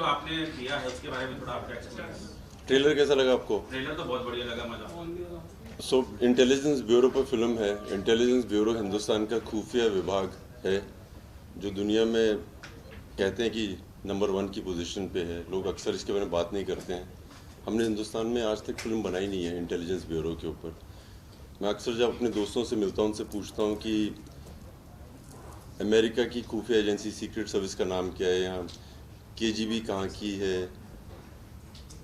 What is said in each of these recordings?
आपने किया है उसके बारे में थोड़ा आपका एक्सपीरियंस। ट्रेलर कैसा लगा आपको? ट्रेलर तो बहुत बढ़िया लगा, मजा। सो इंटेलिजेंस ब्यूरो पर फिल्म है। इंटेलिजेंस ब्यूरो हिंदुस्तान का खुफिया विभाग है जो दुनिया में कहते हैं कि नंबर 1 की पोजीशन पे है। लोग अक्सर इसके बारे में बात नहीं करते हैं। हमने हिंदुस्तान में आज तक फिल्म बनाई नहीं है इंटेलिजेंस ब्यूरो के ऊपर। मैं अक्सर जब अपने दोस्तों से मिलता हूँ उनसे पूछता हूँ कि अमेरिका की खुफिया एजेंसी सीक्रेट सर्विस का नाम क्या है, यहाँ KGB कहाँ की है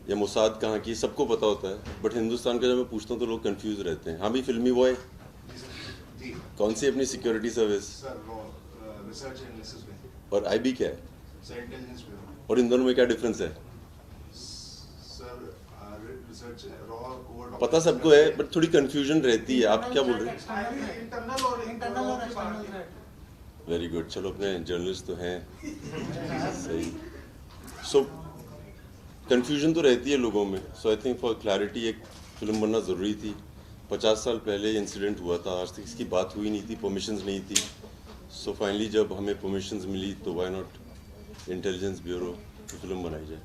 या मोसाद कहाँ की, सबको पता होता है। बट हिंदुस्तान का जब मैं पूछता हूँ तो लोग कंफ्यूज रहते हैं। हाँ भी फिल्मी बॉय कौन सी अपनी सिक्योरिटी सर्विस और IB क्या है और इन दोनों में क्या डिफरेंस है? पता सबको है बट थोड़ी कंफ्यूजन रहती है। आप क्या बोल रहे हैं? इंटरनल और एक्सटर्नल। वेरी गुड, चलो अपने जर्नलिस्ट तो हैं। सही। सो कंफ्यूजन तो रहती है लोगों में। सो आई थिंक फॉर क्लैरिटी एक फिल्म बनना ज़रूरी थी। 50 साल पहले इंसिडेंट हुआ था, आज तक इसकी बात हुई नहीं थी, परमिशंस नहीं थी। सो फाइनली जब हमें परमिशंस मिली तो व्हाई नॉट इंटेलिजेंस ब्यूरो की फिल्म बनाई जाए।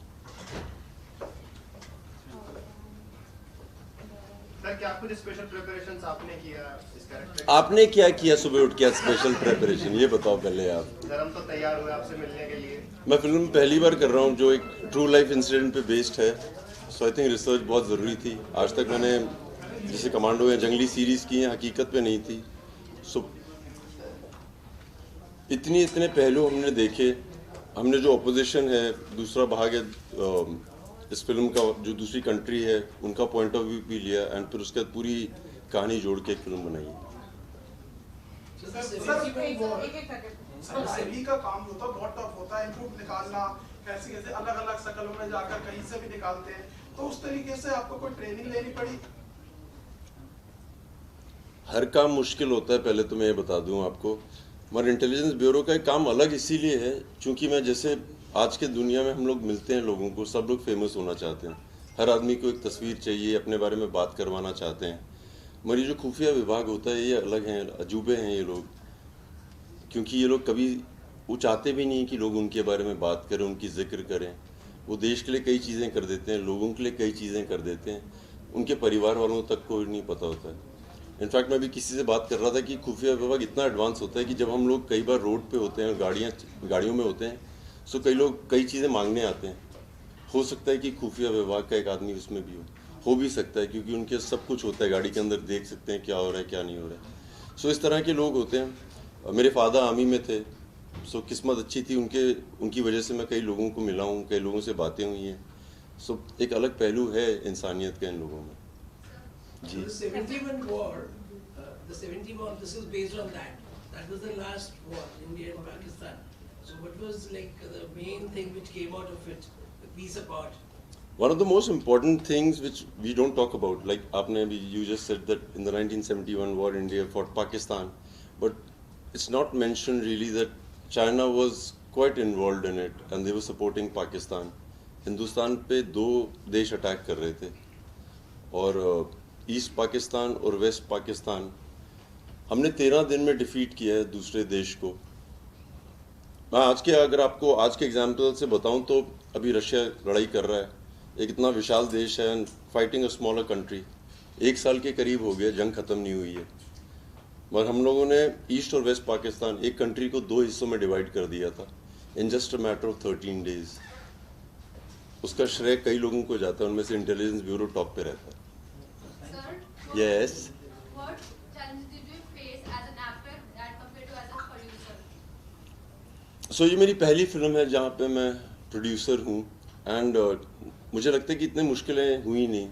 सर, क्या कुछ स्पेशल प्रिपरेशंस आपने किया इस कैरेक्टर? आपने क्या किया सुबह उठ के स्पेशल प्रिपरेशन, ये बताओ पहले आप। सर, हम तो तैयार हुए आपसे मिलने के लिए। मैं फिल्म पहली बार कर रहा हूँ जो एक ट्रू लाइफ इंसिडेंट पे बेस्ड है। सो आई थिंक रिसर्च बहुत ज़रूरी थी। आज तक मैंने जैसे कमांडो या जंगली सीरीज़ की हैं, हकीकत पे नहीं थी। सो इतने पहलू हमने देखे। हमने जो अपोजिशन है, दूसरा भाग है इस फिल्म का, जो दूसरी कंट्री है उनका पॉइंट ऑफ व्यू भी लिया एंड फिर उसके बाद पूरी कहानी जोड़ के एक फिल्म बनाई है। सर सभी का काम होता है, बहुत टफ होता है इनपुट निकालना, कैसे कैसे अलग अलग शक्लों में जाकर कहीं से भी निकालते हैं, तो उस तरीके से आपको कोई ट्रेनिंग लेनी पड़ी? हर काम मुश्किल होता है, पहले तो मैं ये बता दूं आपको। हमारे इंटेलिजेंस ब्यूरो का एक काम अलग इसीलिए है क्योंकि मैं जैसे आज के दुनिया में हम लोग मिलते हैं लोगों को, सब लोग फेमस होना चाहते हैं। हर आदमी को एक तस्वीर चाहिए, अपने बारे में बात करवाना चाहते हैं। हमारी जो खुफिया विभाग होता है ये अलग हैं, अजूबे हैं ये लोग। क्योंकि ये लोग कभी वो चाहते भी नहीं कि लोग उनके बारे में बात करें, उनकी जिक्र करें। वो देश के लिए कई चीज़ें कर देते हैं, लोगों के लिए कई चीज़ें कर देते हैं, उनके परिवार वालों तक को नहीं पता होता है। इनफैक्ट मैं भी किसी से बात कर रहा था कि खुफिया विभाग इतना एडवांस होता है कि जब हम लोग कई बार रोड पे होते हैं, गाड़ियों में होते हैं, सो कई लोग कई चीज़ें मांगने आते हैं। हो सकता है कि खुफिया विभाग का एक आदमी उसमें भी हो भी सकता है क्योंकि उनके सब कुछ होता है, गाड़ी के अंदर देख सकते हैं क्या हो रहा है क्या नहीं हो रहा है। सो इस तरह के लोग होते हैं। मेरे फादर आर्मी में थे, सो किस्मत अच्छी थी उनकी वजह से मैं कई लोगों को मिला हूँ, कई लोगों से बातें हुई हैं। सो एक अलग पहलू है इंसानियत का इन लोगों में। जी। The 71 war, this is based on that. That was the last war, India and Pakistan. So what was like the main thing which came out of it, the peace accord? One of the most important things which we don't talk about, like you just said that in the 1971 war India fought Pakistan, but it's not mentioned really that China was quite involved in it and they were supporting Pakistan. Hindustan पे 2 देश attack कर रहे थे और east Pakistan और waste Pakistan हमने 13 दिन में डिफीट किया है दूसरे देश को। मैं अगर आपको आज के एग्जाम्पल से बताऊं तो अभी रशिया लड़ाई कर रहा है, एक इतना विशाल देश है, फाइटिंग अ स्मॉलर कंट्री। 1 साल के करीब हो गया, जंग ख़त्म नहीं हुई है। मगर हम लोगों ने ईस्ट और वेस्ट पाकिस्तान, एक कंट्री को 2 हिस्सों में डिवाइड कर दिया था in just a matter of 13 days. उसका श्रेय कई लोगों को जाता है, उनमें से इंटेलिजेंस ब्यूरो टॉप पे रहता है। यस। सो ये मेरी पहली फिल्म है जहाँ पे मैं प्रोड्यूसर हूँ एंड मुझे लगता है कि इतनी मुश्किलें हुई नहीं।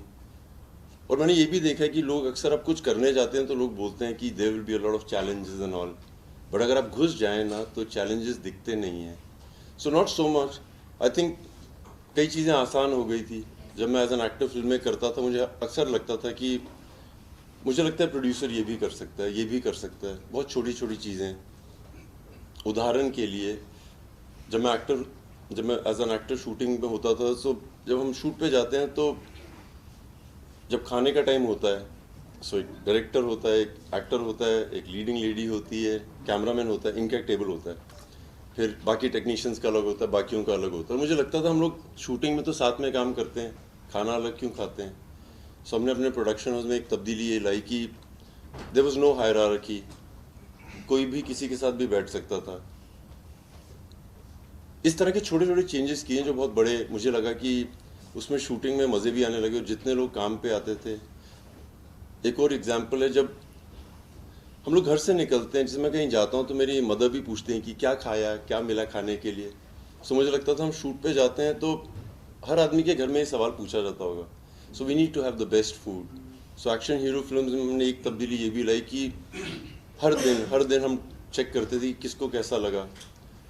और मैंने ये भी देखा है कि लोग अक्सर अब कुछ करने जाते हैं तो लोग बोलते हैं कि there will be a lot of challenges and all, but अगर आप घुस जाएं ना तो चैलेंजेस दिखते नहीं हैं। So not so much, I think कई चीज़ें आसान हो गई थी। जब मैं एज एन एक्टर फिल्में करता था मुझे अक्सर लगता था कि मुझे लगता है प्रोड्यूसर ये भी कर सकता है, ये भी कर सकता है, बहुत छोटी छोटी चीज़ें। उदाहरण के लिए जब मैं एज एन एक्टर शूटिंग में होता था, सो जब हम शूट पे जाते हैं तो जब खाने का टाइम होता है, सो एक डायरेक्टर होता है, एक एक्टर होता है, एक लीडिंग लेडी होती है, कैमरामैन होता है, इनका एक टेबल होता है। फिर बाकी टेक्नीशियंस का अलग होता है, बाकियों का अलग होता है। मुझे लगता था हम लोग शूटिंग में तो साथ में काम करते हैं, खाना अलग क्यों खाते हैं। सो हमने अपने प्रोडक्शन हाउस में एक तब्दीली ये लाई कि देयर वाज नो हायरार्की, कोई भी किसी के साथ भी बैठ सकता था। इस तरह के छोटे छोटे चेंजेस किए जो बहुत बड़े, मुझे लगा कि उसमें शूटिंग में मज़े भी आने लगे और जितने लोग काम पे आते थे। एक और एग्जांपल है, जब हम लोग घर से निकलते हैं, जैसे मैं कहीं जाता हूँ तो मेरी मदर भी पूछते हैं कि क्या खाया, क्या मिला खाने के लिए। सो मुझे लगता था हम शूट पे जाते हैं तो हर आदमी के घर में ये सवाल पूछा जाता होगा। So we need to have the best food. So action hero films में हमने एक तब्दीली ये भी लाई कि हर दिन हम चेक करते थे किसको कैसा लगा,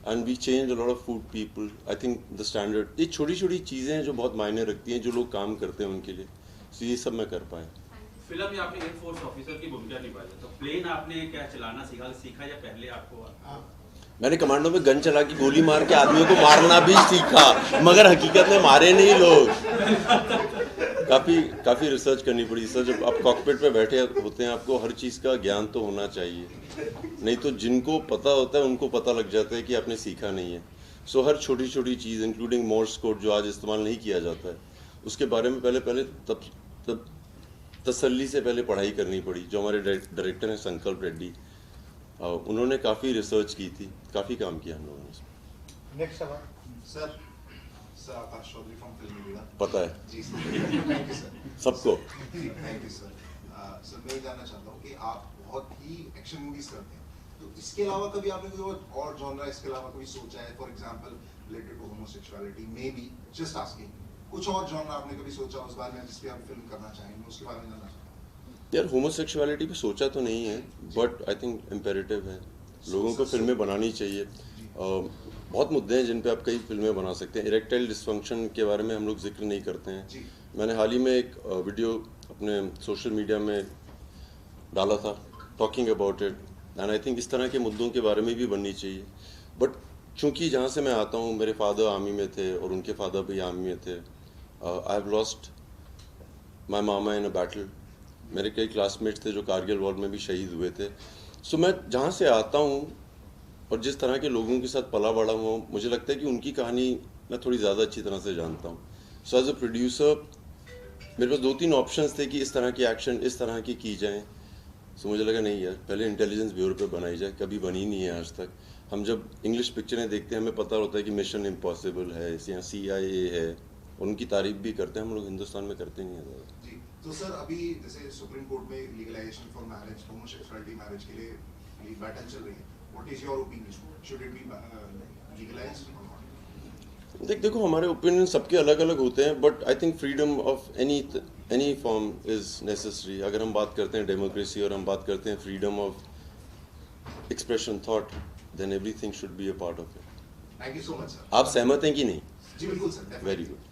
and we change a lot of food people. I think the standard, ये छोटी छोटी चीज़ें हैं जो बहुत मायने रखती हैं, जो लोग काम करते हैं उनके लिए। सो ये सब मैं कर पाया। फिल्म में आपने एयरफोर्स ऑफिसर की भूमिका निभाई है, तो प्लेन आपने क्या चलाना सीखा या पहले आपको? मैंने कमांडो में गन चला के गोली मार के आदमियों को मारना भी सीखा, मगर हकीकत में मारे नहीं लोग। काफ़ी रिसर्च करनी पड़ी सर। जब आप कॉकपिट पे बैठे होते हैं, आपको हर चीज़ का ज्ञान तो होना चाहिए, नहीं तो जिनको पता होता है उनको पता लग जाता है कि आपने सीखा नहीं है। सो हर छोटी छोटी चीज़ इंक्लूडिंग मोर्स कोड जो आज इस्तेमाल नहीं किया जाता है, उसके बारे में पहले तब तसल्ली से पहले पढ़ाई करनी पड़ी। जो हमारे डायरेक्टर हैं संकल्प रेड्डी, उन्होंने काफ़ी रिसर्च की थी, काफ़ी काम किया हम लोगों ने। नेक्स्ट सवाल सर, आकाश चौधरी फ्रॉम फिल्मी लीला। पता है जी सर, थैंक यू सर। सबको। जी थैंक यू सर। सर मैं ये जानना चाहता हूँ कि आप बहुत ही एक्शन मूवीज करते हैं, तो इसके अलावा कभी आपने कोई और जॉनरा इसके अलावा कोई सोचा है? For example related to homosexuality, maybe, just asking, कुछ और जॉनरा आपने कभी सोचा उस बारे में जिस पे आप फिल्म करना चाहेंगे? उसके बारे में जानना चाहता हूँ। यार होमोसेक्सुअलिटी पे सोचा तो नहीं है, बट आई थिंक इम्पेरेटिव है, लोगों को फिल्में बनानी चाहिए। बहुत मुद्दे हैं जिन पे आप कई फिल्में बना सकते हैं। इरेक्टाइल डिसफंक्शन के बारे में हम लोग जिक्र नहीं करते हैं। मैंने हाल ही में एक वीडियो अपने सोशल मीडिया में डाला था talking about it, and I think इस तरह के मुद्दों के बारे में भी बननी चाहिए। बट चूंकि जहाँ से मैं आता हूँ, मेरे फादर आर्मी में थे और उनके फादर भी आर्मी में थे। I have lost my mama in a battle. मेरे कई क्लासमेट्स थे जो कारगिल वॉर में भी शहीद हुए थे। सो मैं जहाँ से आता हूँ और जिस तरह के लोगों के साथ पला बड़ा हुआ हूँ, मुझे लगता है कि उनकी कहानी मैं थोड़ी ज़्यादा अच्छी तरह से जानता हूँ। सो एज अ प्रोड्यूसर मेरे पास 2-3 ऑप्शंस थे कि इस तरह की एक्शन इस तरह की जाएँ। सो मुझे लगा नहीं यार, पहले इंटेलिजेंस ब्यूरो पे बनाई जाए, कभी बनी नहीं है आज तक। हम जब इंग्लिश पिक्चरें देखते हैं हमें पता होता है कि मिशन इम्पॉसिबल है, या CIA है, उनकी तारीफ भी करते हैं, हम लोग हिंदुस्तान में करते नहीं हैं। जी, तो सर अभी जैसे सुप्रीम कोर्ट में legalisation for marriage, homosexuality marriage के लिए बैटल चल रही है, what is your opinion? Should it be legalised? देखो हमारे ओपिनियन सबके अलग अलग होते हैं, but I think freedom of any form is necessary. अगर हम बात करते हैं डेमोक्रेसी और हम बात करते हैं freedom of expression thought, then everything should be a part of it. Thank you so much sir. आप सहमत हैं कि नहीं? जी बिल्कुल सर, वेरी गुड।